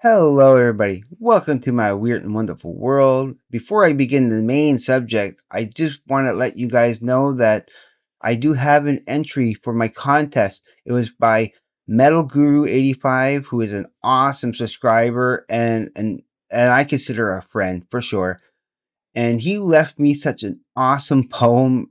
Hello, everybody. Welcome to my weird and wonderful world. Before I begin the main subject, I just want to let you guys know that I do have an entry for my contest. It was by Metal Guru 85, who is an awesome subscriber and I consider a friend for sure, and he left me such an awesome poem.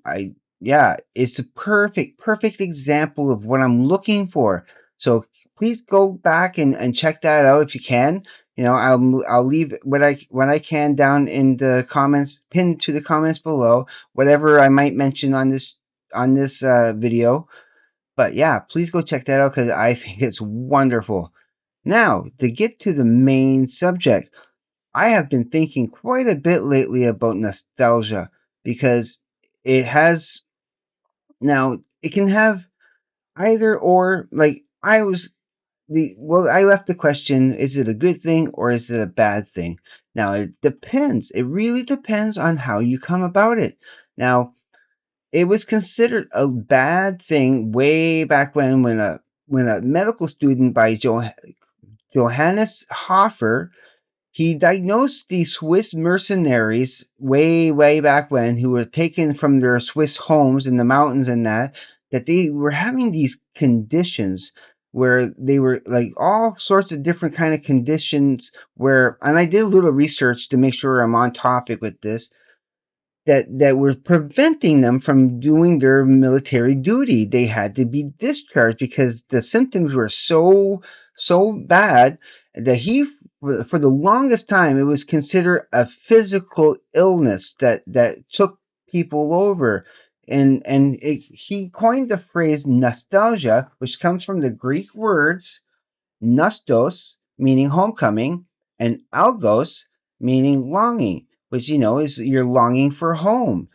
Yeah, it's a perfect example of what I'm looking for. So please go back and check that out if you can. I'll leave what I can down in the comments, pinned to the comments below, whatever I might mention on this video. But yeah, please go check that out because I think it's wonderful. Now, to get to the main subject, I have been thinking quite a bit lately about nostalgia because it has now it can have either or. Like I left the question, is it a good thing or is it a bad thing? Now it depends. It really depends on how you come about it. Now, it was considered a bad thing way back when a medical student by Johannes Hofer, he diagnosed these Swiss mercenaries way back when, who were taken from their Swiss homes in the mountains and that they were having these conditions where they were like all sorts of different kind of conditions where, and I did a little research to make sure I'm on topic with this, that were preventing them from doing their military duty. They had to be discharged because the symptoms were so bad that for the longest time, it was considered a physical illness that took people over. He coined the phrase nostalgia, which comes from the Greek words nostos, meaning homecoming, and algos, meaning longing, which is you're longing for home.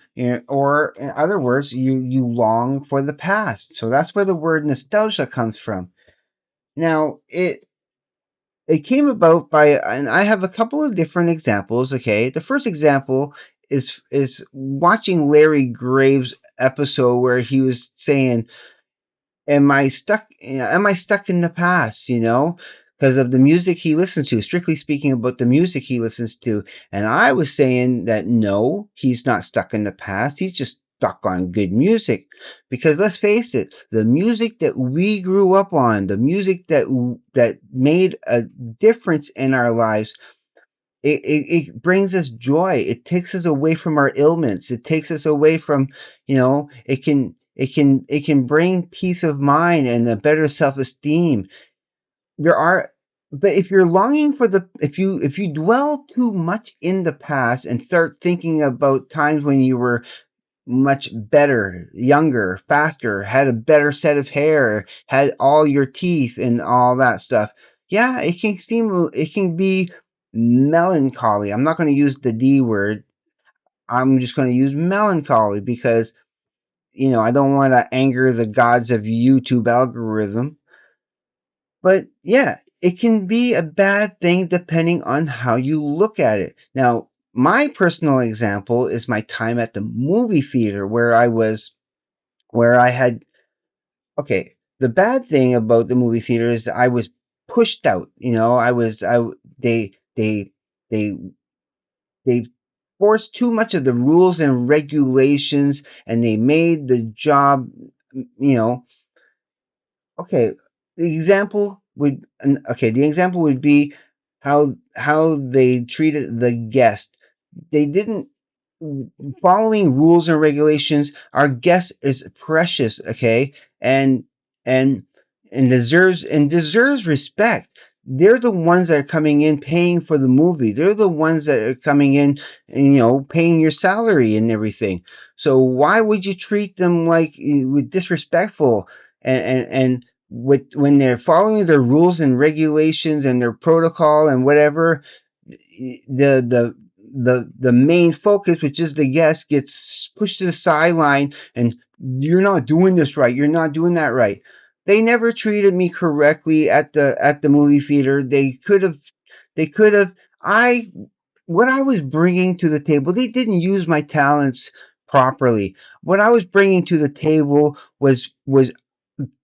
Or in other words, you long for the past. So that's where the word nostalgia comes from. Now, it came about by, and I have a couple of different examples. Okay, the first example is watching Larry Graves' episode where he was saying, am I stuck in the past, because of the music he listens to, strictly speaking about the music he listens to. And I was saying that no, he's not stuck in the past, he's just stuck on good music. Because let's face it, the music that we grew up on, the music that made a difference in our lives, it brings us joy. It takes us away from our ailments. It takes us away from, it can bring peace of mind and a better self-esteem. There are, but if you're longing for if you dwell too much in the past and start thinking about times when you were much better, younger, faster, had a better set of hair, had all your teeth and all that stuff. Yeah, it can be melancholy. I'm not going to use the D word. I'm just going to use melancholy because I don't want to anger the gods of YouTube algorithm. But yeah, it can be a bad thing depending on how you look at it. Now, my personal example is my time at the movie theater where I had, okay, the bad thing about the movie theater is that I was pushed out. They they forced too much of the rules and regulations, and they made the job, you know, okay. The example would be how they treated the guest. They didn't following rules and regulations. Our guest is precious, okay, and and deserves respect. They're the ones that are coming in paying for the movie. They're the ones that are coming in and paying your salary and everything. So why would you treat them like with disrespectful and when they're following their rules and regulations and their protocol and whatever, the main focus, which is the guest, gets pushed to the sideline, and you're not doing this right, you're not doing that right. They never treated me correctly at the movie theater. They could have I what I was bringing to the table, they didn't use my talents properly. What I was bringing to the table was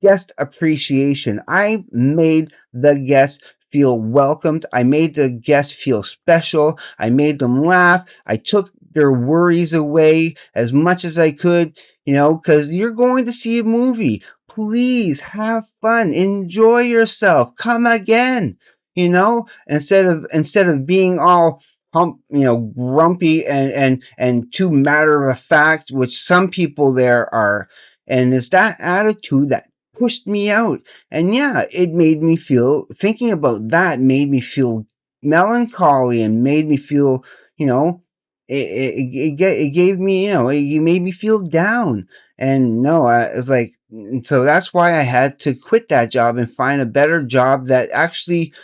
guest appreciation. I made the guest feel welcomed. I made the guests feel special. I made them laugh. I took their worries away as much as I could, because you're going to see a movie. Please have fun. Enjoy yourself. Come again. Instead of being all grumpy and too matter of fact, which some people there are. And it's that attitude that pushed me out. And yeah, it made me feel, thinking about that made me feel melancholy and made me feel, you know, it gave me, it made me feel down. And no, I was like, and so that's why I had to quit that job and find a better job that actually,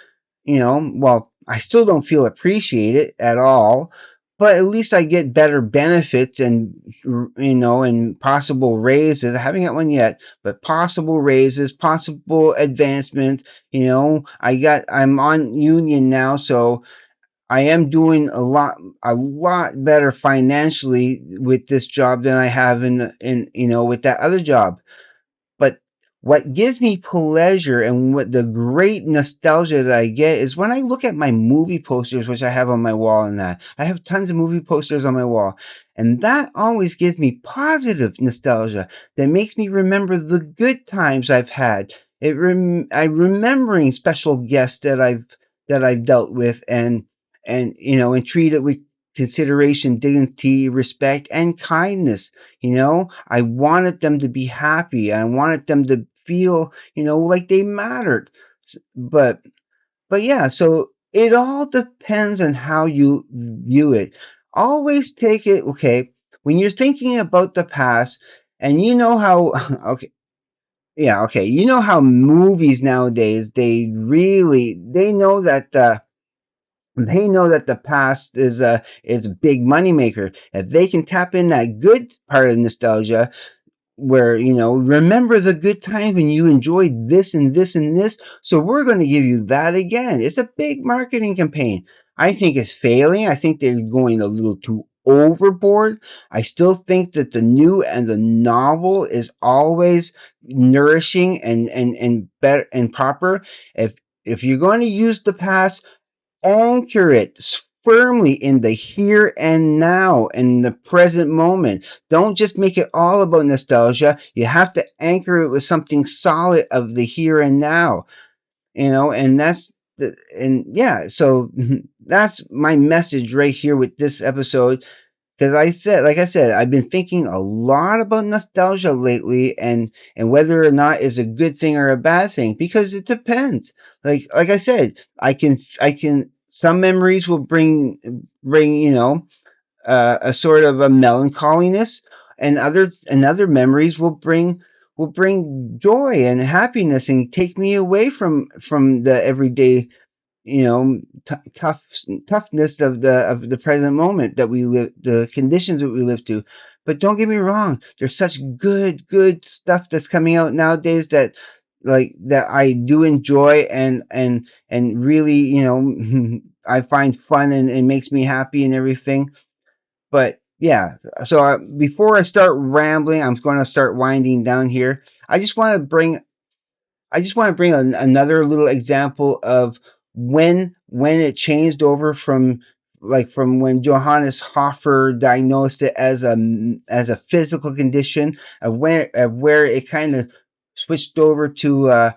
well, I still don't feel appreciated at all, but at least I get better benefits and, and possible raises. I haven't got one yet, but possible raises, possible advancement. I'm on union now, so I am doing a lot better financially with this job than I have with that other job. But what gives me pleasure and what the great nostalgia that I get is when I look at my movie posters, which I have on my wall, and that I have tons of movie posters on my wall. And that always gives me positive nostalgia that makes me remember the good times I've had. I'm remembering special guests that I've dealt with and treated with consideration, dignity, respect, and kindness. I wanted them to be happy. I wanted them to feel, like they mattered. But yeah, so it all depends on how you view it. Always take it, okay, when you're thinking about the past, and you know how, okay, yeah, okay, you know how movies nowadays, they know that the past is a big moneymaker. If they can tap in that good part of nostalgia, where remember the good times when you enjoyed this and this and this, so we're going to give you that again. It's a big marketing campaign. I think it's failing. I think they're going a little too overboard. I still think that the new and the novel is always nourishing and better and proper. If you're going to use the past, anchor it firmly in the here and now, in the present moment. Don't just make it all about nostalgia. You have to anchor it with something solid of the here and now. And yeah, so that's my message right here with this episode. Because like I said, I've been thinking a lot about nostalgia lately, and whether or not it's a good thing or a bad thing, because it depends. Like I said, I can some memories will bring a sort of a melancholiness, and other memories will bring joy and happiness and take me away from the everyday, toughness of the present moment that we live, the conditions that we live to. But don't get me wrong, there's such good stuff that's coming out nowadays that I do enjoy and really, I find fun and makes me happy and everything. But yeah, so before I start rambling, I'm going to start winding down here. I just want to bring another little example of when it changed over from when Johannes Hofer diagnosed it as a physical condition, where it kind of switched over to a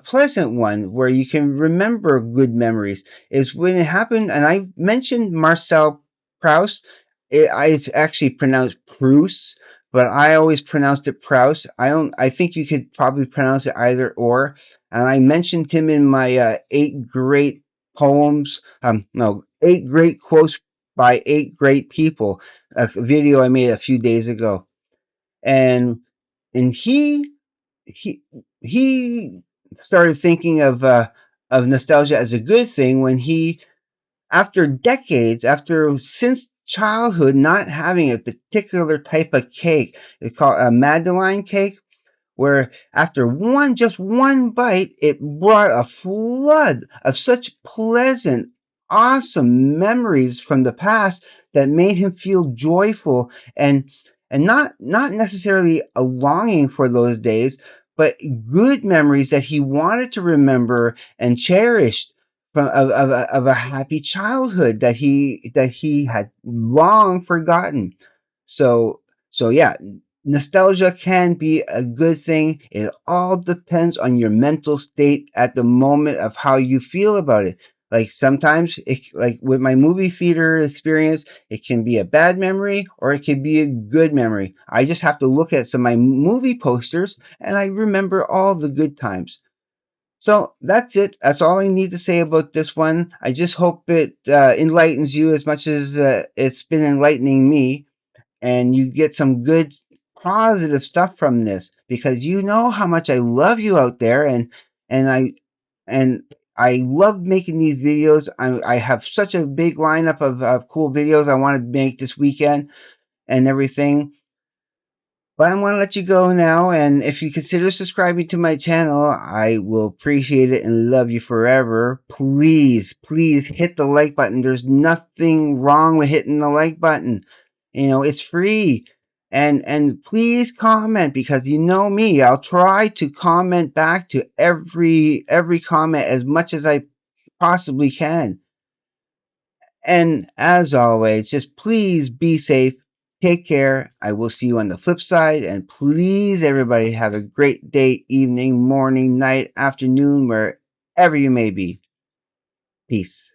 pleasant one where you can remember good memories, is when it happened. And I mentioned Marcel Proust. It's actually pronounced Proust, but I always pronounced it Proust. I think you could probably pronounce it either or. And I mentioned him in my eight great poems. No, eight great quotes by eight great people. A video I made a few days ago, and he he started thinking of nostalgia as a good thing when he, after decades, since childhood, not having a particular type of cake. It's called a Madeleine cake, where after just one bite, it brought a flood of such pleasant, awesome memories from the past that made him feel joyful and not necessarily a longing for those days, but good memories that he wanted to remember and cherished from of a happy childhood that he had long forgotten. So so yeah, nostalgia can be a good thing. It all depends on your mental state at the moment of how you feel about it. Like sometimes, like with my movie theater experience, it can be a bad memory or it can be a good memory. I just have to look at some of my movie posters and I remember all the good times. So that's it. That's all I need to say about this one. I just hope it enlightens you as much as it's been enlightening me, and you get some good positive stuff from this, because you know how much I love you out there, and and I love making these videos. I have such a big lineup of cool videos I want to make this weekend and everything. But I want to let you go now, and if you consider subscribing to my channel, I will appreciate it and love you forever. Please, please hit the like button. There's nothing wrong with hitting the like button. You know, it's free. And please comment, because you know me. I'll try to comment back to every comment as much as I possibly can. And as always, just please be safe. Take care. I will see you on the flip side. And please, everybody, have a great day, evening, morning, night, afternoon, wherever you may be. Peace.